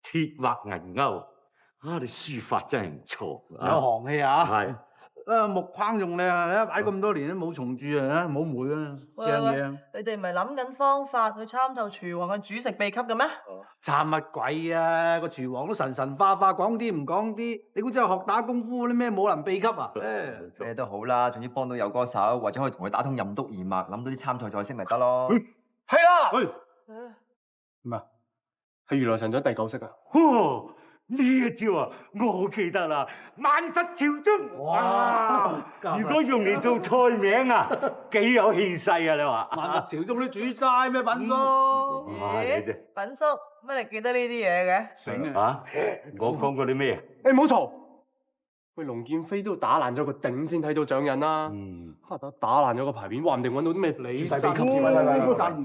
鐵畫銀鈎，你書法真係唔錯，有行氣啊！係。木框用靚啊！擺咁多年都冇蟲蛀啊，冇霉啊，正嘢。你哋唔係諗緊方法去參透廚王嘅煮食秘笈嘅咩？參乜鬼啊！個廚王都神神化化，講啲唔講啲，你估真係學打功夫啲咩武林秘笈啊？咩都好啦，總之幫到有歌手，或者可以同佢打通任督二脈，諗到啲參賽菜式咪得咯。係啊！咩？係如來神掌第9式啊！呢一招啊，我記得啦，萬佛朝宗。哇！如果用嚟做菜名啊，幾有氣勢啊！你話？萬佛朝宗啲煮齋咩品叔？咦？品叔，乜你記得呢啲嘢嘅？醒啊！我講過啲咩啊？唔好嘈！喂，龍劍飛都要打爛咗個頂先睇到掌印啦。打爛咗個牌匾，話唔定揾到啲咩煮晒秘笈添。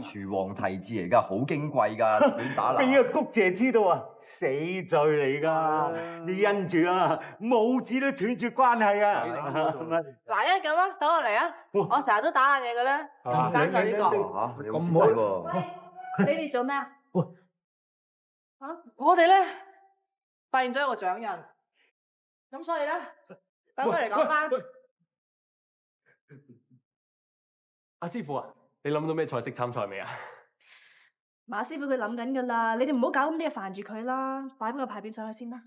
廚王題字嚟㗎，好矜貴㗎，亂打爛。俾阿谷姐知道啊，死罪嚟㗎！你因住啊，母子都斷絕關係啊！嗱，一咁啊，等我嚟啊！我成日都打爛嘢嘅咧，爭在呢個。咁好喎！你哋做咩啊？我哋咧發現咗一個掌印。咁所以咧，等佢嚟講翻。阿師傅啊，你諗到咩菜式參賽未啊？馬師傅佢諗緊噶啦，你哋唔好搞咁啲嘢煩住佢啦，擺翻個牌匾上去先啦。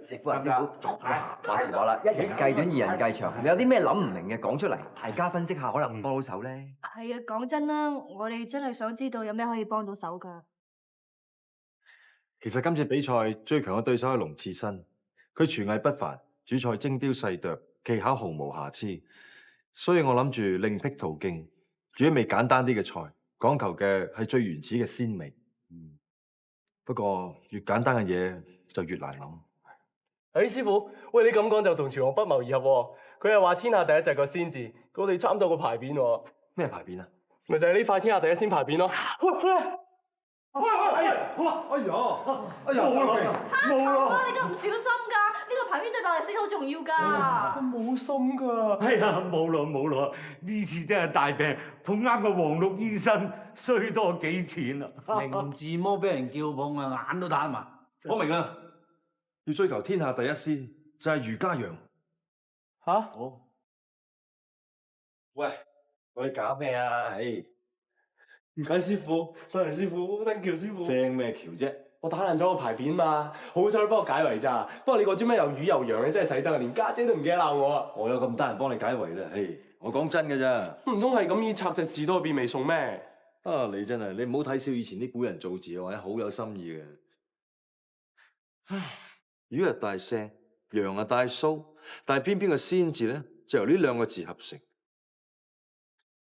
師傅啊，師傅，話時話啦，一人計短，二人計長，你有啲咩諗唔明嘅講出嚟，大家分析下，可能幫到手咧。係啊，講真啦，我哋真係想知道有咩可以幫到手噶。其實今次比賽最強嘅對手係龍刺身，佢廚藝不凡，煮菜精雕細琢，技巧毫無瑕疵，所以我諗住另闢途徑，煮一味簡單啲嘅菜，講求嘅係最原始嘅鮮味。不過越簡單嘅嘢就越難諗。師傅，喂，你咁講就同廚王不謀而合喎。佢又話天下第一就係個鮮字，我哋參透個牌匾喎。咩牌匾啊？咪就係呢塊天下第一鮮牌匾咯。哎呀！冇啦！你咁唔小心㗎，呢個牌匾對白嚟先好重要㗎。我冇心㗎。係啊，冇咯，呢次真係大病，碰啱個黃綠醫生，衰多幾錢啊！靈字魔俾人叫碰啊，眼都攤埋。我明啦，要追求天下第一鮮，就係余家陽。嚇？喂，我哋搞咩啊？唔該師傅，多謝師傅，thank you師傅。掟咩橋啫？我打爛咗個牌匾嘛，好彩你幫我解圍咋。不過你個專咩又魚又羊，你真係使得啊，連家姐都唔記得鬧我啊！我有咁得閒幫你解圍啦，我講真嘅咋。唔通係咁依拆隻字都變微送咩？你真係，你唔好睇小以前啲古人造字嘅話，好有心意嘅。魚啊帶聲，羊啊帶鬚，但係偏偏個鮮字咧，就由呢2個字合成。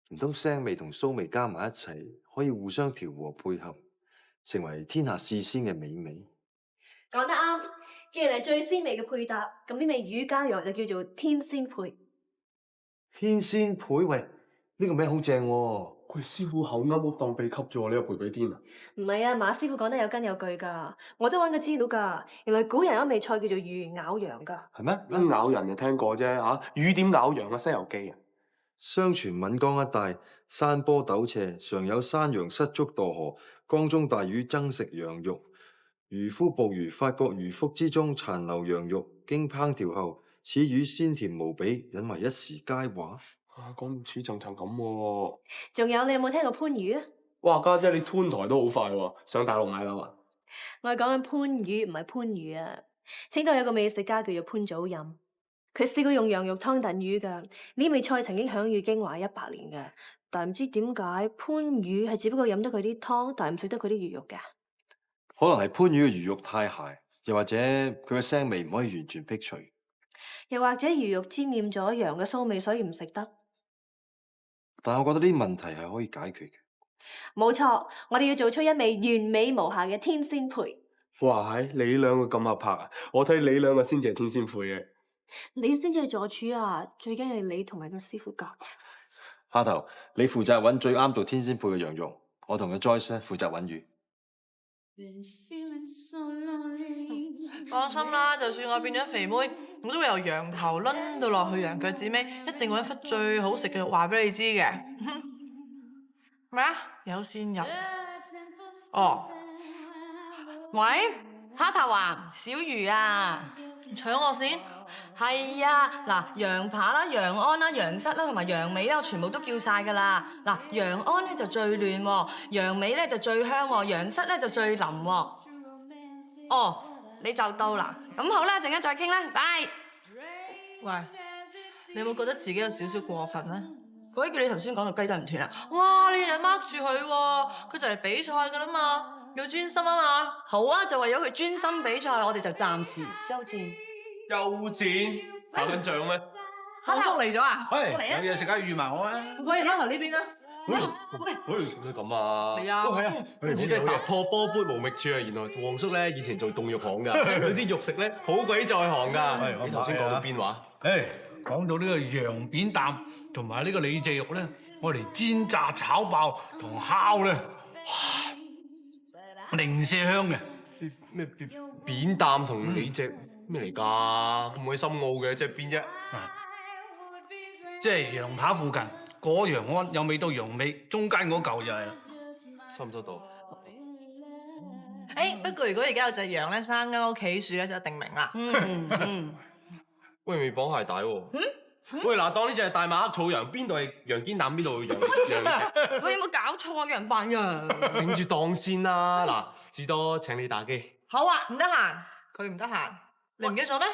唔通腥味同騷味加埋一齊，可以互相調和配合，成為天下試鮮嘅美味？講得啱，既然係最鮮味嘅配搭，咁呢味魚加羊就叫做天鮮配。天鮮配，喂，呢個名好正喎。喂，師傅口啱好當秘笈啫喎，你又賠俾天啊？唔係啊，馬師傅講得有根有據㗎，我都揾過資料㗎。原來古人有一味菜叫做魚咬羊㗎。係咩？咬人就聽過啫嚇，魚點咬羊啊？《西遊記》啊。相傳岷江一帶山坡陡斜，常有山羊失足墮河，江中大魚爭食羊肉。漁夫捕魚，發覺魚腹之中殘留羊肉，經烹調後，此魚鮮甜無比，引為一時佳話。講到似層層咁喎。仲有，你有冇聽過番禺啊？哇，家姐你吞台都好快喎，上大陸買樓啊？我係講緊番禺，唔係番禺啊。青島有個美食家叫做潘祖蔭。佢試過用羊肉湯燉魚㗎，呢味菜曾經享譽京華100年㗎，但唔知點解番禺係只不過飲得佢啲湯，但唔食得佢啲魚肉㗎。可能係番禺嘅魚肉太鹹，又或者佢嘅腥味唔可以完全辟除，又或者魚肉沾染咗羊嘅臊味，所以唔食得。但我覺得呢啲問題係可以解決嘅。冇錯，我哋要做出一味完美無瑕嘅天鮮配。哇，你兩個咁合拍啊！我睇你兩個先至係天鮮配嘅。你先至係助廚啊！最緊係你同埋個師傅夾。蝦頭，你負責揾最啱做天鮮配嘅羊肉，我同個 Joyce 咧負責揾魚。放心啦，就算我變咗肥妹，我都會由羊頭掄到落去羊腳趾尾，一定會揾忽最好食嘅肉話俾你知嘅。咩啊？有線人？哦，喂，蝦頭啊，小魚啊，搶我先。係啊，嗱，楊扒啦、楊安啦、楊室啦同埋楊尾啦，我全部都叫晒㗎啦。嗱，楊安咧就最亂喎，楊尾咧就最香喎，楊室咧就最腍喎。哦，你就到啦，咁好啦，陣間再傾啦，拜。喂，你有冇覺得自己有少少過分咧？鬼叫你頭先講到雞都唔斷啦！哇！你日日 mark 住佢喎，佢就嚟比賽㗎啦嘛，要專心啊嘛。好啊，就為咗佢專心比賽，我哋就暫時休戰。休戰打緊仗咩？康叔嚟咗啊？喂，有嘢食梗係預埋我啊！喂，拉頭呢邊啊！喂，點解咁啊？嚟啊！係啊，唔知你突破波杯無覓處啊！原來黃叔咧以前做凍肉行㗎，佢啲肉食咧好鬼在行㗎。你頭先講到邊話？誒，講到呢個羊扁擔同埋呢個里脊肉咧，我嚟煎炸炒爆同烤咧，哇，零舍香嘅。咩扁擔同里脊咩嚟㗎？咁鬼深奧嘅，即係邊啫？即係羊扒附近嗰羊安有味到羊尾，中間嗰嚿就係啦。收唔收到？不過如果而家有隻羊咧生勾屋企樹咧，就一定明啦。喂，未綁鞋帶喎。喂，嗱，當呢只係大馬黑草羊，邊度係羊肩擔，邊度羊羊？喂，有冇搞錯啊？羊扮羊。領住檔先啦。嗱，至多請你打機。好啊，唔得閒，佢唔得閒，你唔記得咗咩？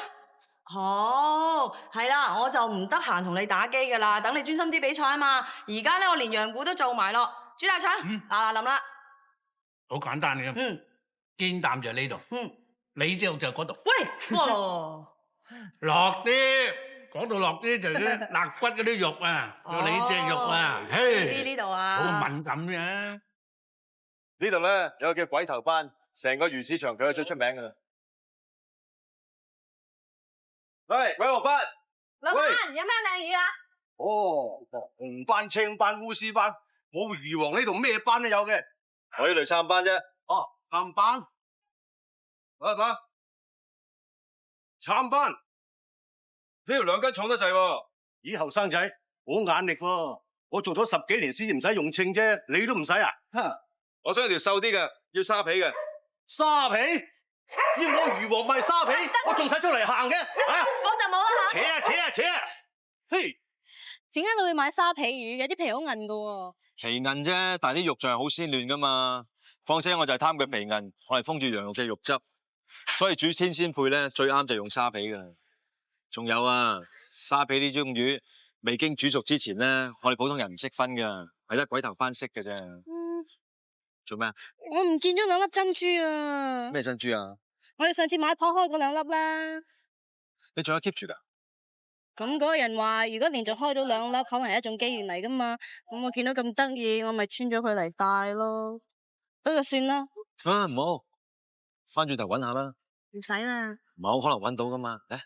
好，係啦，我就唔得閒同你打機㗎啦，等你專心啲比賽啊嘛。而家咧，我連羊股都做埋咯。朱大腸，嗱臨啦。好簡單嘅。肩擔就喺呢度。里脊肉就嗰度。喂，落啲，講到落啲就係啲肋骨嗰啲肉啊，個里脊肉啊，嘿，呢度啊，好敏感嘅。呢度咧有個叫鬼頭班，成個魚市場佢係最出名噶啦。喂，鬼學班，老闆有咩靚魚啊？哦，紅班、青班、烏絲班，我魚王呢度咩班都有嘅。我呢度參班啫。哦，參班，喂，班，參班，呢度兩斤重得滯喎。咦，後生仔，好眼力喎。我做咗10幾年先唔使用稱啫，你都唔使啊？我想要條瘦啲嘅，要沙皮嘅。沙皮？要我魚王賣沙皮，我仲使出嚟行嘅？啊！冇就冇啦嚇。扯啊扯啊扯啊！嘿，點解你會買沙皮魚嘅？啲皮好韌噶喎。皮韌啫，但係啲肉仲係好鮮嫩噶嘛。況且我就係貪佢皮韌，我係封住羊肉嘅肉汁，所以煮天鮮配咧最啱就用沙皮噶。仲有啊，沙皮呢種魚未經煮熟之前咧，我哋普通人唔識分噶，係得鬼頭班識嘅啫。做咩啊？我唔見咗2粒珍珠啊！咩珍珠啊？我哋上次買破開嗰2粒啦。你仲有 keep 住噶？咁嗰個人話，如果連續開到2粒，可能係一種機緣嚟噶嘛。咁我見到咁得意，我咪穿咗佢嚟戴咯。不過算啦。啊，唔好，翻轉頭揾下啦。唔使啦。冇可能揾到噶嘛？嚟，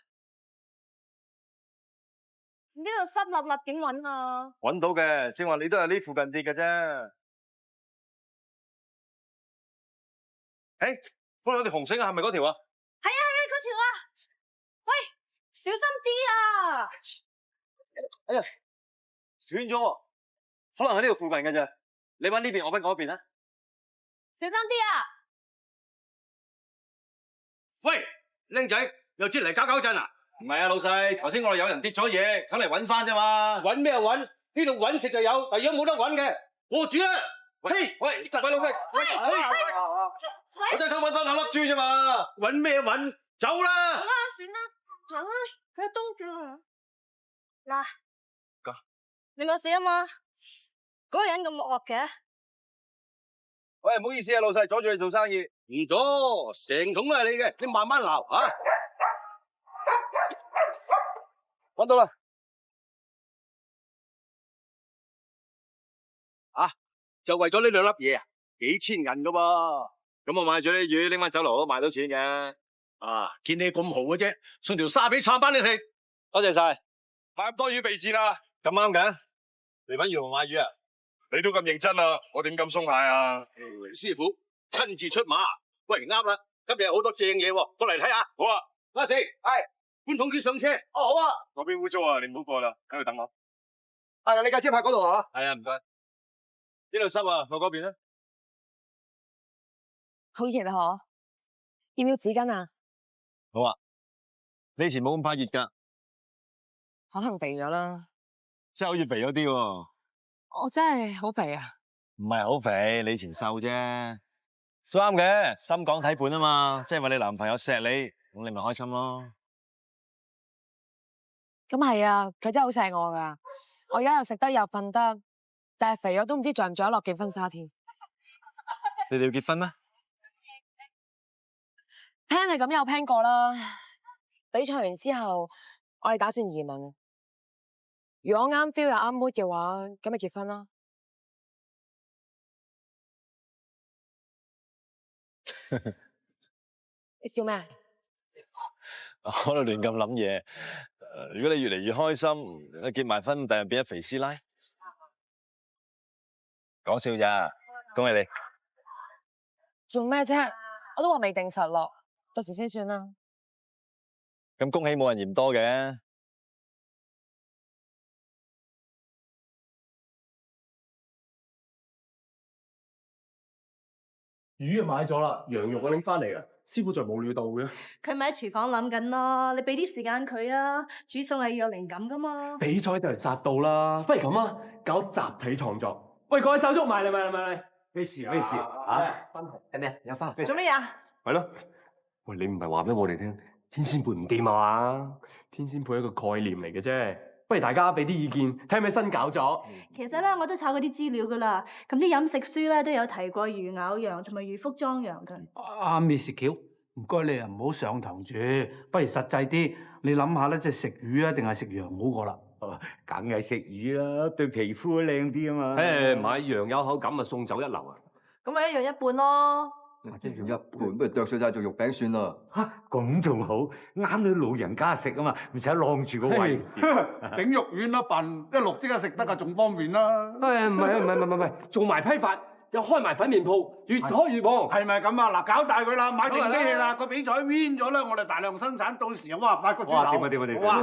呢度濕立立點揾啊？揾到嘅，正話你都係呢附近跌嘅啫。誒，放兩條紅繩啊，係咪嗰條啊？係啊，嗰條啊！喂，小心啲啊！哎呀，斷咗喎，可能喺呢度附近嘅啫。你揾呢邊，我揾嗰邊啊。小心啲啊！喂，僆仔，又出嚟搞搞震啊？唔係啊，老細，頭先我哋有人跌咗嘢，想嚟揾翻啫嘛。揾咩揾？呢度揾食就有，但如果冇得揾嘅，我煮啦。喂，喂，老細，我真係想揾翻2粒珠啫嘛。揾咩揾？走啦！好啦，算啦，走啦，佢喺東㗎。嗱，你冇事啊嘛？嗰個人咁惡嘅。喂，唔好意思啊，老細，阻住你做生意。唔阻，成桶都係你嘅，你慢慢撈啊！揾到啦！啊，就為咗呢2粒嘢啊，幾千銀噶噃。咁我買咗啲魚，拎翻酒樓都賣到錢嘅。啊，見你咁豪嘅啫，送條沙皮撐翻你食。多謝晒，買咁多魚備戰啦。咁啱嘅，嚟揾魚王買魚啊！你都咁認真啊，我點敢鬆懈啊？師傅親自出馬，喂，啱啦，今日有好多正嘢喎，過嚟睇下。好啊，阿四，係搬桶魚上車。哦，好啊。嗰邊污糟啊，你唔好過啦，喺度等我。係啊，你架車泊嗰度啊？係啊，唔該。呢度濕啊，過嗰邊啦。好熱啊！嗬，要唔要紙巾啊？好啊，你以前冇咁怕熱㗎，可能肥咗啦。真係好似肥咗啲喎。我真係好肥啊！唔係好肥，你以前瘦啫。都啱嘅，心廣體胖啊嘛，即係話你男朋友錫你，咁你咪開心咯。咁係啊，佢真係好錫我噶。我而家又食得又瞓得，但係肥咗都唔知着唔着得落結婚紗添。你哋要結婚咩？ plan 係咁有 plan 過啦。比賽完之後，我哋打算移民啊。如果啱 feel 又啱 mood 嘅話，咁咪結婚啦。你笑咩？我喺度亂咁諗嘢。如果你越嚟越開心，你結埋婚，第日變咗肥師奶。講笑咋？恭喜你！做咩啫？我都話未定實落，到時先算啦。咁恭喜冇人嫌多嘅。魚啊買咗啦，羊肉我拎翻嚟噶，師傅就冇料到嘅。佢咪喺廚房諗緊咯，你俾啲時間佢啊，煮餸係要有靈感噶嘛。比賽就嚟殺到啦，不如咁啊，搞集體創作。喂，各位手足埋嚟，咩事咩事啊？分紅係咩？有分紅？做乜嘢啊？係咯。喂，你唔係話俾我哋聽，天仙配唔掂啊嘛？天仙配係一個概念嚟嘅啫，不如大家俾啲意見，睇下咩新搞作。其實咧，我都抄過啲資料噶啦，咁啲飲食書咧都有提過魚咬羊同埋魚腹裝羊噶。阿 Miss 喬，唔該你啊，唔好上堂住，不如實際啲，你諗下咧，即係食魚啊，定係食羊好過啦？梗係食魚啦，對皮膚靚啲啊嘛。誒，買羊有口感啊，送酒一流啊！咁咪一樣一半咯。一人一半，不如剁碎晒做肉餅算啦。嚇，咁仲好，啱你老人家食啊嘛，唔使晾住個胃。整肉丸啦，笨一落即刻食得啊，仲方便啦。誒，唔係，做埋批發，又開埋粉麵鋪，越開越旺。係咪咁啊？嗱，搞大佢啦，買定機器啦，個比賽 win 咗啦，我哋大量生產，到時哇發個豬頭。哇，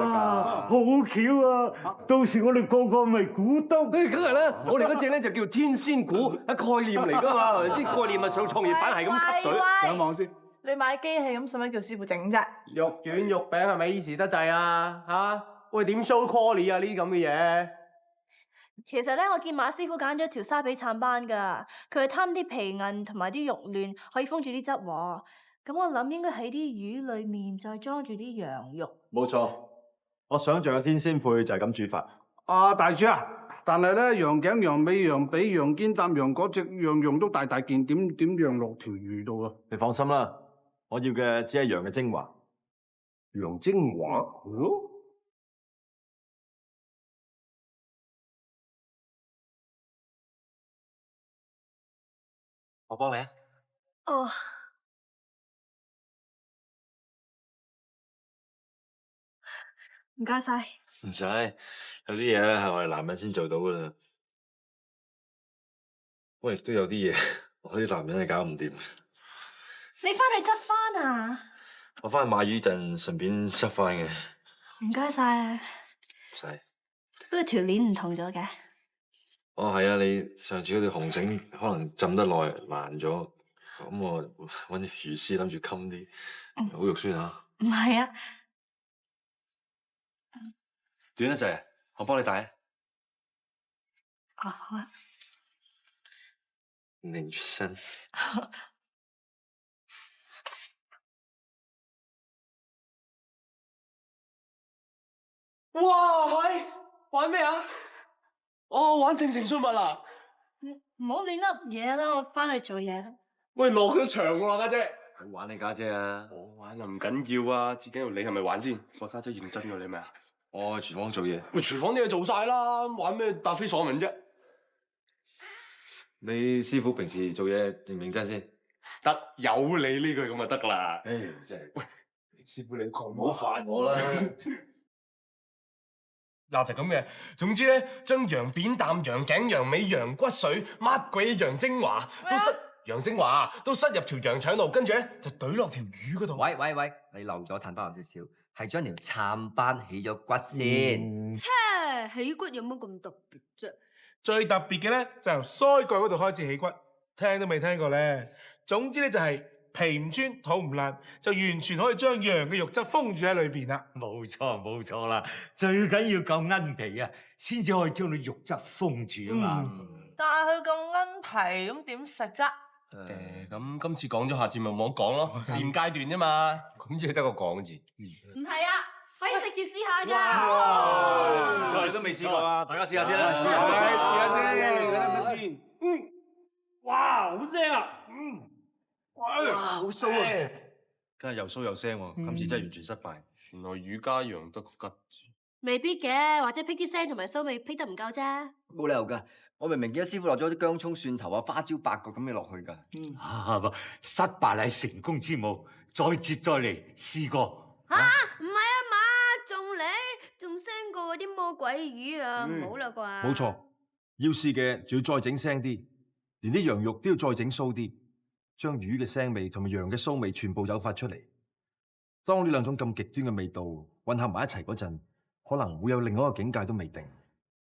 好巧啊！到時我哋個個咪股東。梗係啦，我哋嗰隻咧就叫天仙股，係概念嚟㗎嘛，係咪先？概念啊上創業板係咁吸水。上網先。你買機器咁使乜叫師傅整啫？肉丸肉餅係咪以時得滯啊？嚇！喂，點 show quality 啊？呢啲咁嘅嘢。其實咧，我見馬師傅揀咗條沙比撐班噶，佢係貪啲皮韌同埋啲肉嫩，可以封住啲汁喎。咁我諗應該喺啲魚裏面再裝住啲羊肉。冇錯，我想象嘅天仙配就係咁煮法。大廚啊，但係咧羊頸、羊尾、羊髀、羊肩擔、羊嗰隻樣都大件，點樣落條魚度啊？你放心啦，我要嘅只係羊嘅精華。羊精華？我幫你啊！哦，唔該晒。唔使，有啲嘢咧係我哋男人先做到噶啦。喂，都有啲嘢我啲男人係搞唔掂。你翻去執翻啊？我翻去買魚陣順便執翻嘅。唔該晒。唔使。不過條鏈唔同咗嘅。哦，係啊，你上次嗰條紅繩可能浸得耐爛咗，咁我揾啲魚絲諗住冚啲，好肉酸嚇。唔係啊。短得滯，我幫你戴。哦，好啊。擰住身。哇，喂，玩咩啊？哦，玩定情信物啊！唔好亂噏嘢啦，我翻去做嘢啦。喂，落咗場喎，家姐。好玩你家姐啊！我玩啊唔緊要啊，至緊要你係咪玩先？我家姐認真㗎，你咪啊？我去廚房做嘢。喂，廚房啲嘢做晒啦，玩咩答非所問啫？你師傅平時做嘢認唔認真先？得，有你呢句咁就得㗎啦。唉，真係。喂，師傅你唔好煩我啦。嗱就咁嘅，總之咧，將羊扁擔、羊頸、羊尾、羊骨髓，乜鬼羊精華都塞入條羊腸度，跟住咧就懟落條魚嗰度。喂，你漏咗嘆翻我少少，係將條撐班起咗骨先。起骨有乜咁特別啫？最特別嘅咧就由腮蓋嗰度開始起骨，聽都未聽過咧。總之咧就係皮唔穿肚唔爛，就完全可以將羊嘅肉質封住喺裏邊啦。冇錯啦，最緊要夠奀皮啊，先至可以將你肉質封住啊嘛。但係佢咁奀皮，咁點食啫？咁今次講咗，下次咪冇講咯，試驗階段啫嘛，咁只係得個講字。唔係啊，可以直接試下㗎。哇！都未試過啊，大家試下先啦。試下先。哇，好正啊！哇，好酥啊！梗係又酥又腥喎，今次真係完全失敗。原來魚加羊得個吉字。未必嘅，或者辟啲聲同埋酥味辟得唔夠啫。冇理由㗎，我明明見到師傅落咗啲薑葱、蒜頭啊、花椒、八角咁嘅落去㗎。失敗係成功之母，再接再厲，試過。吓，唔係啊嘛，仲腥過嗰啲魔鬼魚啊，唔好啦啩。冇錯，要試嘅就要再整腥啲，連啲羊肉都要再整酥啲，將魚嘅腥味同埋羊嘅酥味全部誘發出嚟。當呢兩種咁極端嘅味道混合埋一齊嗰陣，可能會有另外一個境界都未定。